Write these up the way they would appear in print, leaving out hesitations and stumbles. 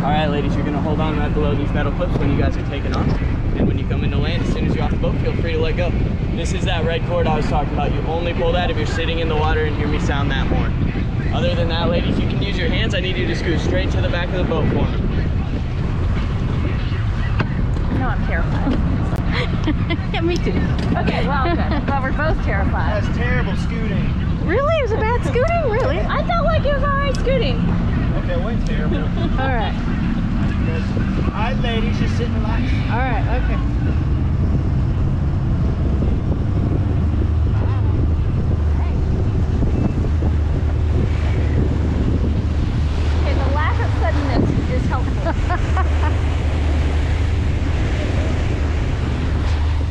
All right, ladies, you're gonna hold on right below these metal clips when you guys are taking off. And when you come into land, as soon as you're off the boat, feel free to let go. This is that red cord I was talking about. You only pull that if you're sitting in the water and hear me sound that horn. Other than that, ladies, you can use your hands. I need you to scoot straight to the back of the boat for me. No, I'm terrified. Yeah, me too. Okay, well, good. Well, we're both terrified. That's terrible scooting. Really? It was a bad scooting? Really? I felt like it was all right scooting. Okay, way terrible. All right. All right, ladies, just sit and relax. All right. Okay. Okay, the lack of suddenness is helpful.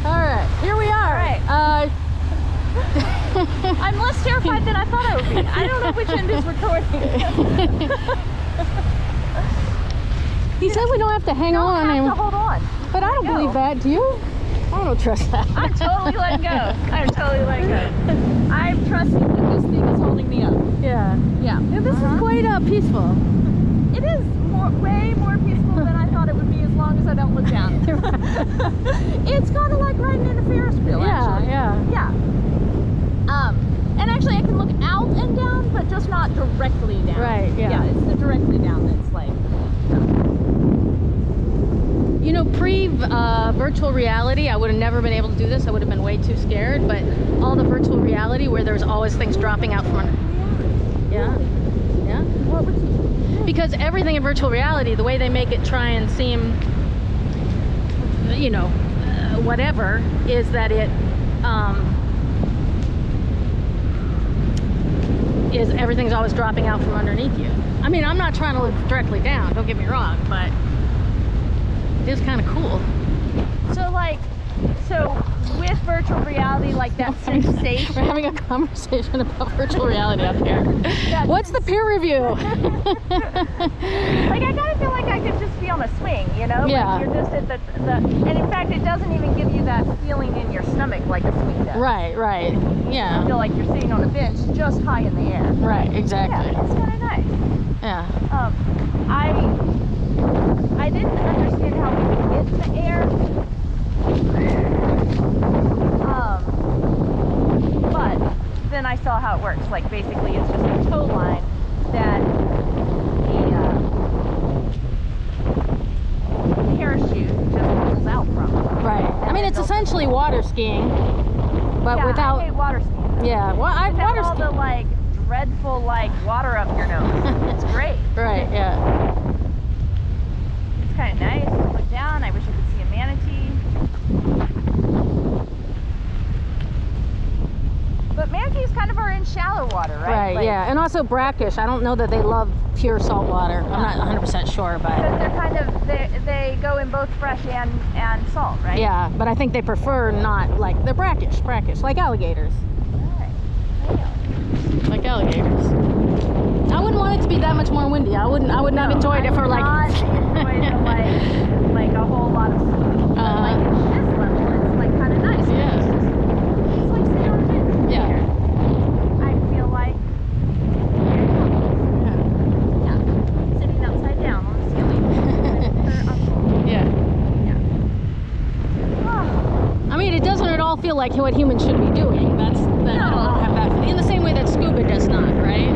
All right. Here we are. All right. I'm less terrified than I thought I would be. I don't know which end is recording. He said we don't have to hang on. I have to hold on. But I don't believe that. Do you? I don't trust that. I'm totally letting go. I'm totally letting go. I'm trusting that this thing is holding me up. Yeah. Yeah. Yeah, this is quite peaceful. It is way more peaceful than I thought it would be as long as I don't look down. It's kind of like riding in a Ferris wheel, actually. Yeah. And actually I can look out and down, but just not directly down. Right, yeah. Yeah, it's the directly down that's like... You know, pre-virtual reality, I would have never been able to do this. I would have been way too scared. But all the virtual reality where there's always things dropping out from under. Yeah. Yeah. What would you... Because everything in virtual reality, the way they make it try and seem, you know, whatever, is that it is everything's always dropping out from underneath you. I mean, I'm not trying to look directly down, don't get me wrong, but it is kind of cool. So with virtual reality, like that sensation... We're having a conversation about virtual reality up here. What's the peer review? Like, I kind of feel like I could just be on a swing, you know? Yeah. Like you're just at the... And in fact, it doesn't even give you that feeling in your stomach like a swing does. Right. Yeah. You feel like you're sitting on a bench just high in the air. Right, exactly. Yeah, it's kind of nice. Yeah. I didn't understand how we could get in the air. But then I saw how it works. Like, basically it's just a tow line that the parachute just pulls out from. Right. I mean, it's essentially water skiing, but yeah, without... I hate water skiing. Yeah, well, I've Without water all skiing. the, like, dreadful, like, water up your nose. It's great. Right, yeah. It's kind of nice. I look down. I wish I could see a manatee. But manatees kind of are in shallow water, right? Right, Like, yeah. And also brackish. I don't know that they love pure salt water. I'm not 100% sure, but... Because they're kind of, they go in both fresh and salt, right? Yeah, but I think they prefer not, like, they're brackish, like alligators. Right. Like alligators. I wouldn't want it to be that much more windy. I would not have enjoyed it for like... Not enjoyed it like a whole lot of sleep. But like at this level, it's like kind of nice. Yeah. It's like sitting on a bench. Yeah. I feel like yeah, sitting upside down on the ceiling. Yeah. Oh, I mean, it doesn't at all feel like what humans should be doing. I don't have that. In the same way that scuba does not, right?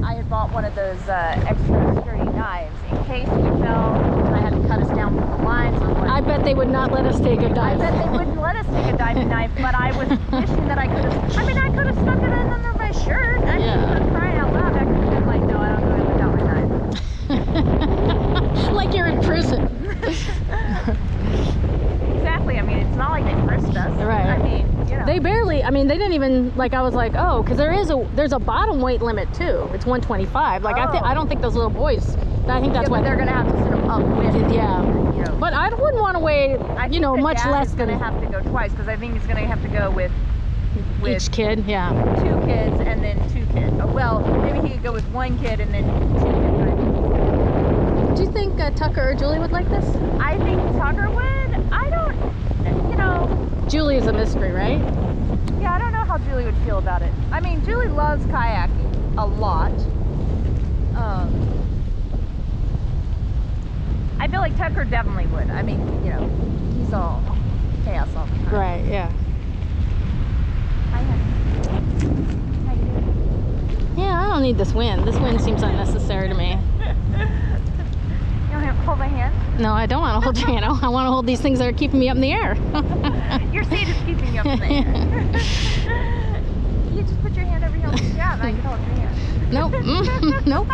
I had bought one of those extra sturdy knives in case we fell and I had to cut us down from the line. So I bet they would not let us take a dive. I bet they wouldn't let us take a diving knife, but I was wishing that I could have. I mean, I could have stuck it under my shirt. I could have cried out loud. I could have been like, no, I don't do it without my knife. Like you're in prison. Exactly. I mean, it's not like they frisked us. Right. I mean, you know. They barely, I mean, they didn't even, like, I was like, oh, because there's a bottom weight limit too. It's 125. Like, I don't think those little boys, I think that's but why they're going to have to sit them up with it. Yeah. You know. But I wouldn't want to weigh, you know, much less than... He's going to have to go twice because I think he's going to have to go with each kid, yeah. 2 kids and then 2 kids. Oh, well, maybe he could go with 1 kid and then 2 kids. Do you think Tucker or Julie would like this? I think Tucker would. I don't, you know. Julie is a mystery, right? Yeah, I don't know how Julie would feel about it. I mean, Julie loves kayaking a lot. like Tucker definitely would. I mean, you know, he's all chaos all the time. Right, yeah. Hi, honey. How you doing? Yeah, I don't need this wind. This wind seems unnecessary to me. You want to hold my hand? No, I don't want to hold your hand. I want to hold these things that are keeping me up in the air. Your seat is keeping you up in the air. You just put your hand over here. Yeah, and I can hold your hand. Nope. Nope.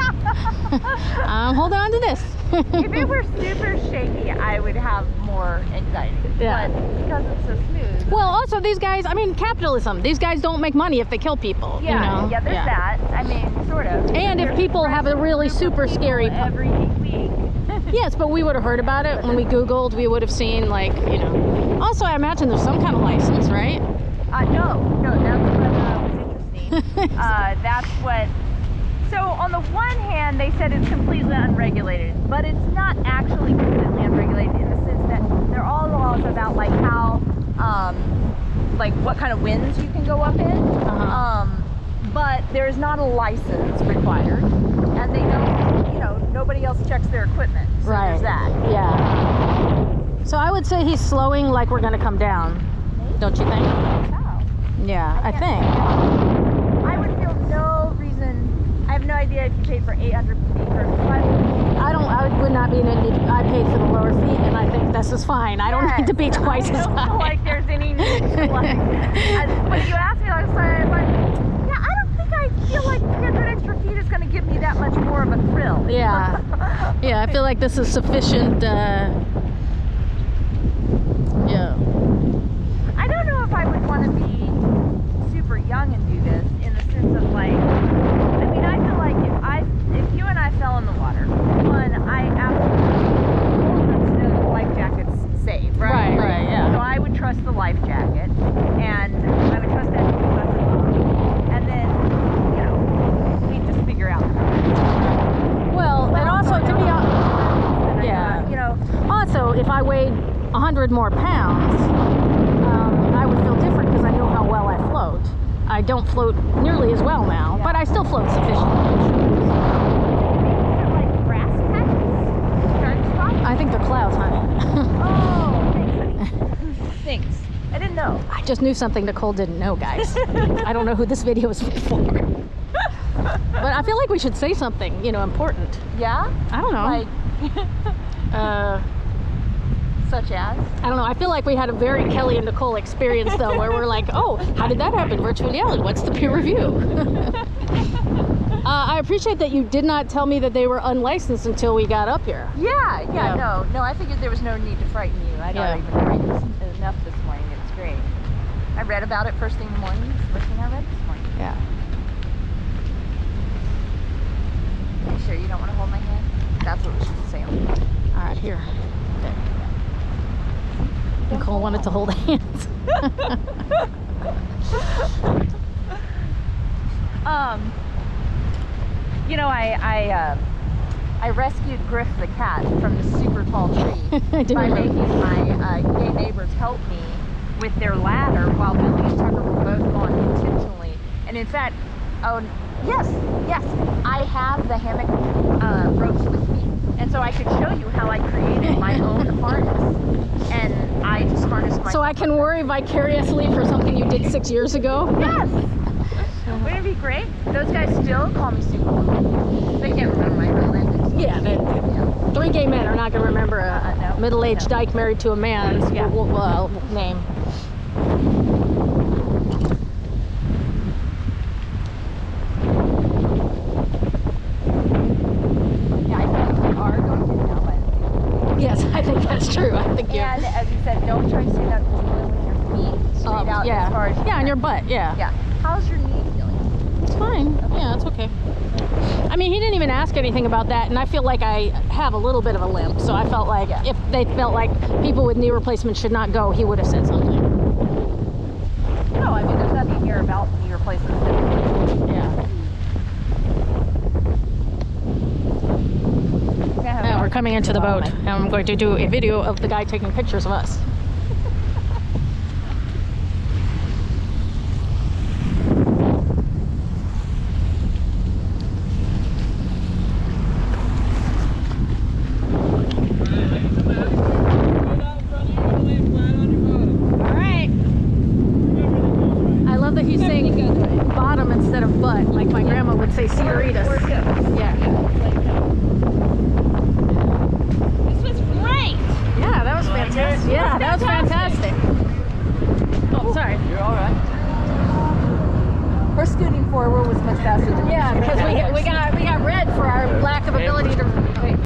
I'm holding on to this. If it were super shaky, I would have more anxiety. Yeah. But because it's so smooth. Well, also these guys, I mean, capitalism. These guys don't make money if they kill people. Yeah, you know? yeah, there's that. I mean, sort of. And if There's people have a really group of super people scary every week. Yes, but we would have heard about it when we Googled. We would have seen, like, you know. Also, I imagine there's some kind of license, right? No, that's what was interesting. That's what. So on the one hand, they said it's completely unregulated, but it's not actually completely unregulated in the sense that there are all laws about like how, like what kind of winds you can go up in. But there is not a license required, and they don't, you know, nobody else checks their equipment. So Right. there's that. Yeah. So I would say he's slowing like we're going to come down. Don't you think? Oh. Yeah, I think. I would feel no reason. I have no idea if you paid for 800 feet or 500. I would not be in any, I paid for the lower feet and I think this is fine. I don't need to be twice as I don't high. feel like there's any need to like. When you asked me last time, I was like, yeah, I don't think I feel like 300 extra feet is going to give me that much more of a thrill. Yeah. Yeah, I feel like this is sufficient. Yeah. I don't know if I would want to be super young and do this in the sense of like, I mean, I feel like if you and I fell in the water, one, I absolutely know the life jacket's safe, right? Right, yeah. So I would trust the life jacket, and I would trust that to be left alone, and then, you know, we'd just figure out. Well, and also to be honest, And yeah. you know, also if I weighed 100 more pounds, I would feel different because I know how well I float. I don't float nearly as well now, but I still float sufficiently. these are like grass patches, starting spots. I think they're clouds, honey. Oh, thanks, honey. Thanks. I didn't know. I just knew something Nicole didn't know, guys. I don't know who this video is for. But I feel like we should say something, you know, important. Yeah? I don't know. Like, such as? I don't know. I feel like we had a very Kelly and Nicole experience, though, where we're like, oh, how did that happen? Virtual reality. What's the peer review? I appreciate that you did not tell me that they were unlicensed until we got up here. Yeah, Yeah. no, I figured there was no need to frighten you. I'd Yeah. already been frightened enough this morning. It's great. I read about it first thing in the morning. It's the first thing I read this morning. Yeah. Are you sure you don't want to hold my hand? That's what we should say. All right, here. There. Nicole wanted to hold hands. You know, I rescued Griff the cat from the super tall tree I do by remember. making my gay neighbors help me with their ladder while Billy and Tucker were both gone intentionally. And in fact, oh yes, I have the hammock ropes with me, and so I could show you how I created my own harness, and I just harnessed myself. So I can worry vicariously for something you did 6 years ago? Yes. Wouldn't it be great? Those guys still call me Superwoman. They can't remember my real name. Yeah, three gay men are not going to remember a No, middle-aged no. dyke married to a man's Yeah. name. Yeah, I think we are going to now, but Yes, I think that's true. I think you're... and as you said, don't try to stand up with your feet straight out yeah. as far as you Yeah, can. on your butt, yeah. Yeah. How's your knee feeling? It's fine. Yeah, it's okay. I mean, he didn't even ask anything about that, and I feel like I have a little bit of a limp, so I felt like Yeah. if they felt like people with knee replacements should not go, he would have said something. No, I mean there's nothing here about knee replacements. Yeah. Now we're coming into the boat, and I'm going to do a video of the guy taking pictures of us. Señoritas. Yeah. This was great. Yeah, that was fantastic. Yeah, that was fantastic. Oh, sorry. You're all right. Her scooting forward was much faster than Yeah, because we got red for our lack of ability to